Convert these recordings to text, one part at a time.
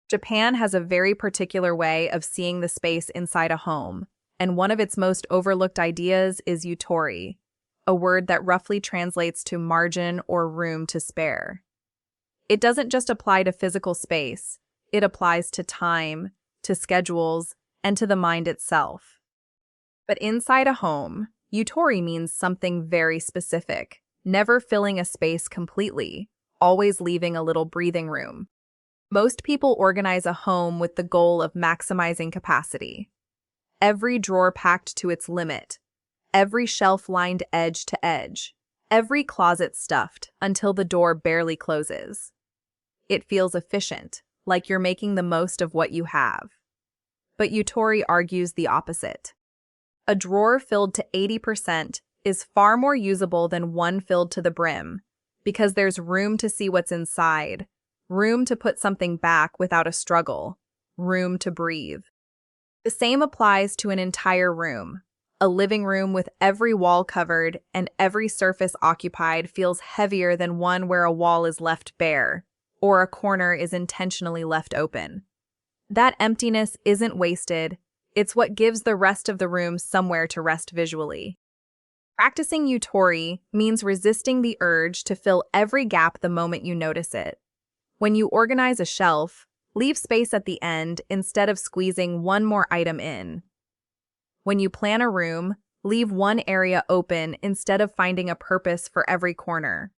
Japan has a very particular way of seeing the space inside a home, and one of its most overlooked ideas is Yutori, a word that roughly translates to margin or room to spare. It doesn't just apply to physical space, it applies to time, to schedules, and to the mind itself. But inside a home, Yutori means something very specific, never filling a space completely, always leaving a little breathing room. Most people organize a home with the goal of maximizing capacity. Every drawer packed to its limit, every shelf lined edge to edge, every closet stuffed until the door barely closes. It feels efficient, like you're making the most of what you have. But Yutori argues the opposite. A drawer filled to 80% is far more usable than one filled to the brim, because there's room to see what's inside, room to put something back without a struggle, room to breathe. The same applies to an entire room. A living room with every wall covered and every surface occupied feels heavier than one where a wall is left bare, or a corner is intentionally left open. That emptiness isn't wasted, it's what gives the rest of the room somewhere to rest visually. Practicing Yutori means resisting the urge to fill every gap the moment you notice it. When you organize a shelf, leave space at the end instead of squeezing one more item in. When you plan a room, leave one area open instead of finding a purpose for every corner.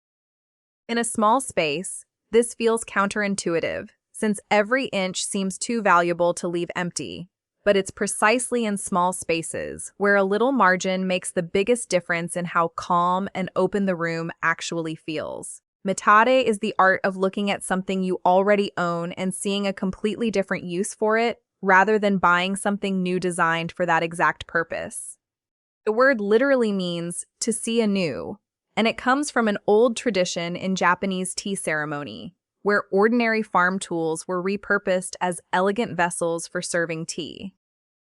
In a small space, this feels counterintuitive, since every inch seems too valuable to leave empty. But it's precisely in small spaces where a little margin makes the biggest difference in how calm and open the room actually feels. Mitate is the art of looking at something you already own and seeing a completely different use for it, rather than buying something new designed for that exact purpose. The word literally means to see anew, and it comes from an old tradition in Japanese tea ceremony, where ordinary farm tools were repurposed as elegant vessels for serving tea.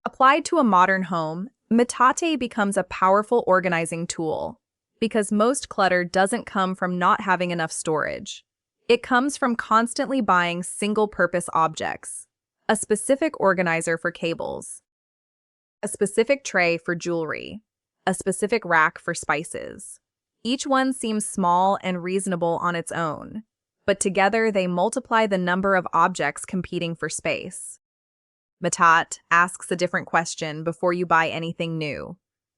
Applied to a modern home, Mitate becomes a powerful organizing tool, because most clutter doesn't come from not having enough storage. It comes from constantly buying single-purpose objects, a specific organizer for cables, a specific tray for jewelry, a specific rack for spices. Each one seems small and reasonable on its own, but together they multiply the number of objects competing for space. Mitate asks a different question before you buy anything new.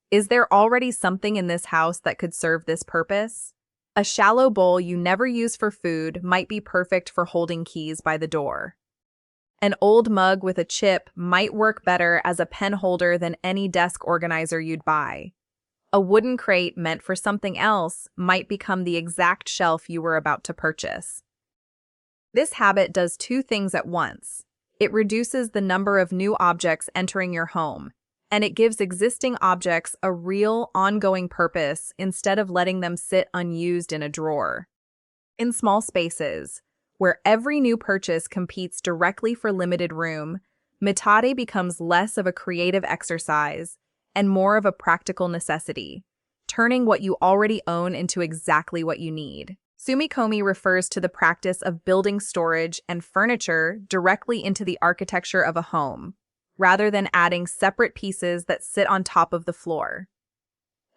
Is there already something in this house that could serve this purpose? A shallow bowl you never use for food might be perfect for holding keys by the door. An old mug with a chip might work better as a pen holder than any desk organizer you'd buy. A wooden crate meant for something else might become the exact shelf you were about to purchase. This habit does two things at once. It reduces the number of new objects entering your home, and it gives existing objects a real, ongoing purpose instead of letting them sit unused in a drawer. In small spaces, where every new purchase competes directly for limited room, Mitate becomes less of a creative exercise and more of a practical necessity, turning what you already own into exactly what you need. Sumikomi refers to the practice of building storage and furniture directly into the architecture of a home, rather than adding separate pieces that sit on top of the floor.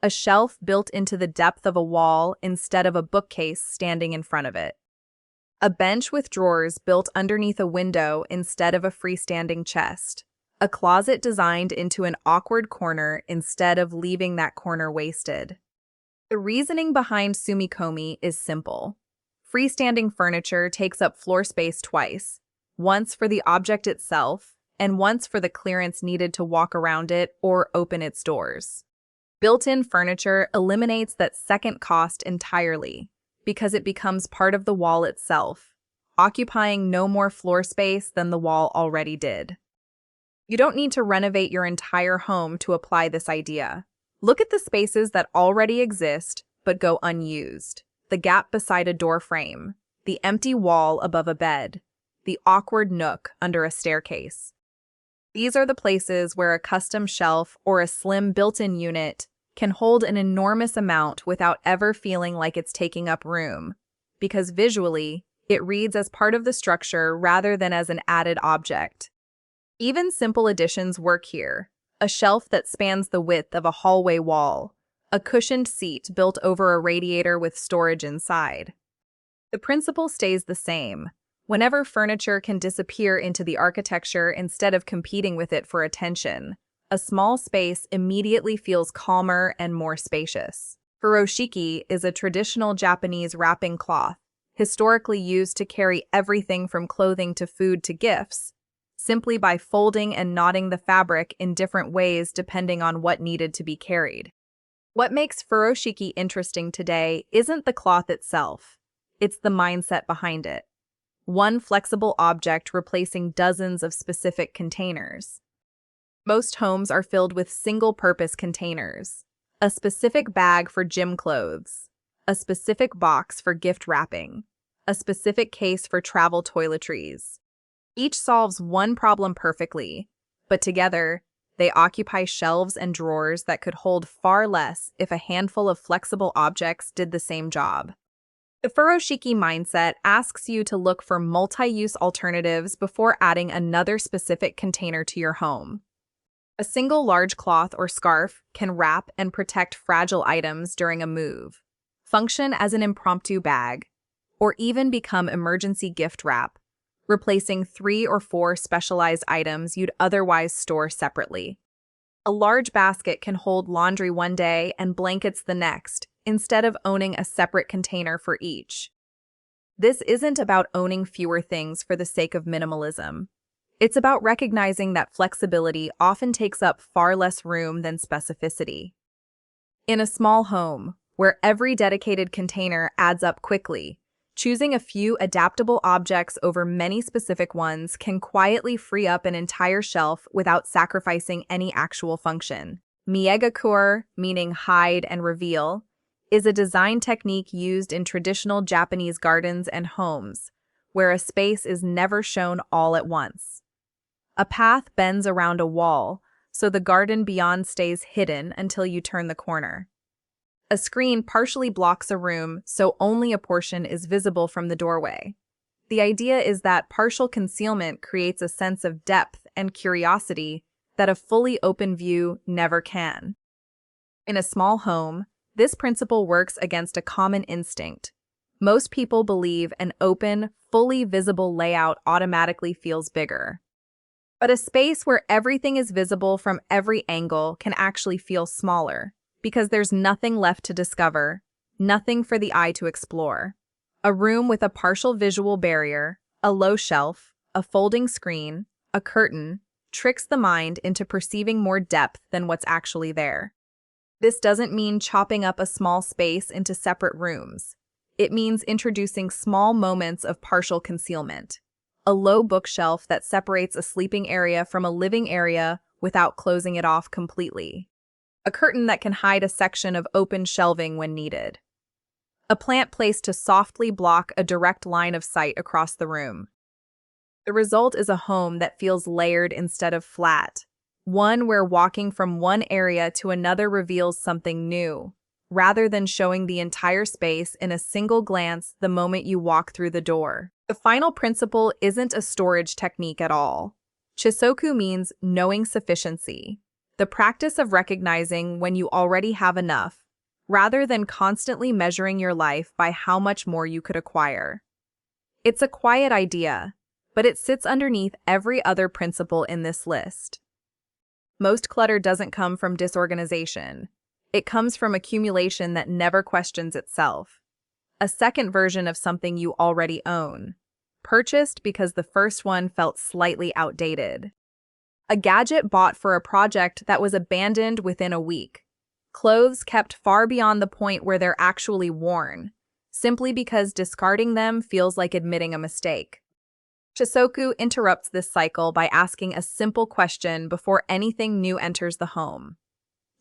A shelf built into the depth of a wall instead of a bookcase standing in front of it. A bench with drawers built underneath a window instead of a freestanding chest. A closet designed into an awkward corner instead of leaving that corner wasted. The reasoning behind Sumikomi is simple. Freestanding furniture takes up floor space twice, once for the object itself, and once for the clearance needed to walk around it or open its doors. Built-in furniture eliminates that second cost entirely, because it becomes part of the wall itself, occupying no more floor space than the wall already did. You don't need to renovate your entire home to apply this idea. Look at the spaces that already exist but go unused. The gap beside a door frame, the empty wall above a bed, the awkward nook under a staircase. These are the places where a custom shelf or a slim built-in unit can hold an enormous amount without ever feeling like it's taking up room, because visually, It reads as part of the structure rather than as an added object. Even simple additions work here. A shelf that spans the width of a hallway wall, a cushioned seat built over a radiator with storage inside. The principle stays the same. Whenever furniture can disappear into the architecture instead of competing with it for attention, a small space immediately feels calmer and more spacious. Furoshiki is a traditional Japanese wrapping cloth, historically used to carry everything from clothing to food to gifts, simply by folding and knotting the fabric in different ways depending on what needed to be carried. What makes Furoshiki interesting today isn't the cloth itself, it's the mindset behind it. One flexible object replacing dozens of specific containers. Most homes are filled with single-purpose containers. A specific bag for gym clothes, a specific box for gift wrapping, a specific case for travel toiletries. Each solves one problem perfectly, but together, they occupy shelves and drawers that could hold far less if a handful of flexible objects did the same job. The Furoshiki mindset asks you to look for multi-use alternatives before adding another specific container to your home. A single large cloth or scarf can wrap and protect fragile items during a move, function as an impromptu bag, or even become emergency gift wrap, replacing 3 or 4 specialized items you'd otherwise store separately. A large basket can hold laundry one day and blankets the next, instead of owning a separate container for each. This isn't about owning fewer things for the sake of minimalism. It's about recognizing that flexibility often takes up far less room than specificity. In a small home, where every dedicated container adds up quickly, choosing a few adaptable objects over many specific ones can quietly free up an entire shelf without sacrificing any actual function. Miegakure, meaning hide and reveal, is a design technique used in traditional Japanese gardens and homes, where a space is never shown all at once. A path bends around a wall, so the garden beyond stays hidden until you turn the corner. A screen partially blocks a room, so only a portion is visible from the doorway. The idea is that partial concealment creates a sense of depth and curiosity that a fully open view never can. In a small home, this principle works against a common instinct. Most people believe an open, fully visible layout automatically feels bigger. But a space where everything is visible from every angle can actually feel smaller, because there's nothing left to discover, nothing for the eye to explore. A room with a partial visual barrier, a low shelf, a folding screen, a curtain, tricks the mind into perceiving more depth than what's actually there. This doesn't mean chopping up a small space into separate rooms. It means introducing small moments of partial concealment. A low bookshelf that separates a sleeping area from a living area without closing it off completely. A curtain that can hide a section of open shelving when needed. A plant placed to softly block a direct line of sight across the room. The result is a home that feels layered instead of flat. One where walking from one area to another reveals something new, rather than showing the entire space in a single glance the moment you walk through the door. The final principle isn't a storage technique at all. Chisoku means knowing sufficiency, the practice of recognizing when you already have enough, rather than constantly measuring your life by how much more you could acquire. It's a quiet idea, but it sits underneath every other principle in this list. Most clutter doesn't come from disorganization. It comes from accumulation that never questions itself. A second version of something you already own, purchased because the first one felt slightly outdated. A gadget bought for a project that was abandoned within a week. Clothes kept far beyond the point where they're actually worn, simply because discarding them feels like admitting a mistake. Chisoku interrupts this cycle by asking a simple question before anything new enters the home.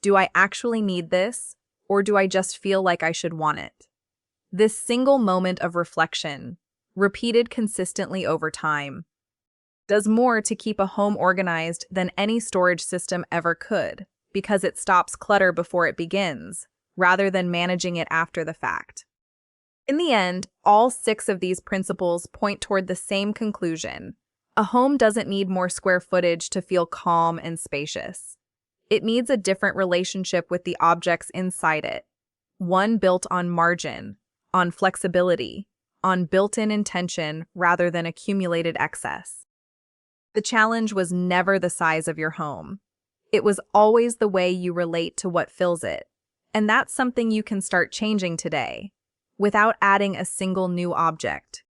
Do I actually need this, or do I just feel like I should want it? This single moment of reflection, repeated consistently over time, does more to keep a home organized than any storage system ever could, because it stops clutter before it begins, rather than managing it after the fact. In the end, all 6 of these principles point toward the same conclusion. A home doesn't need more square footage to feel calm and spacious. It needs a different relationship with the objects inside it, one built on margin, on flexibility, on built-in intention rather than accumulated excess. The challenge was never the size of your home. It was always the way you relate to what fills it. And that's something you can start changing today, without adding a single new object.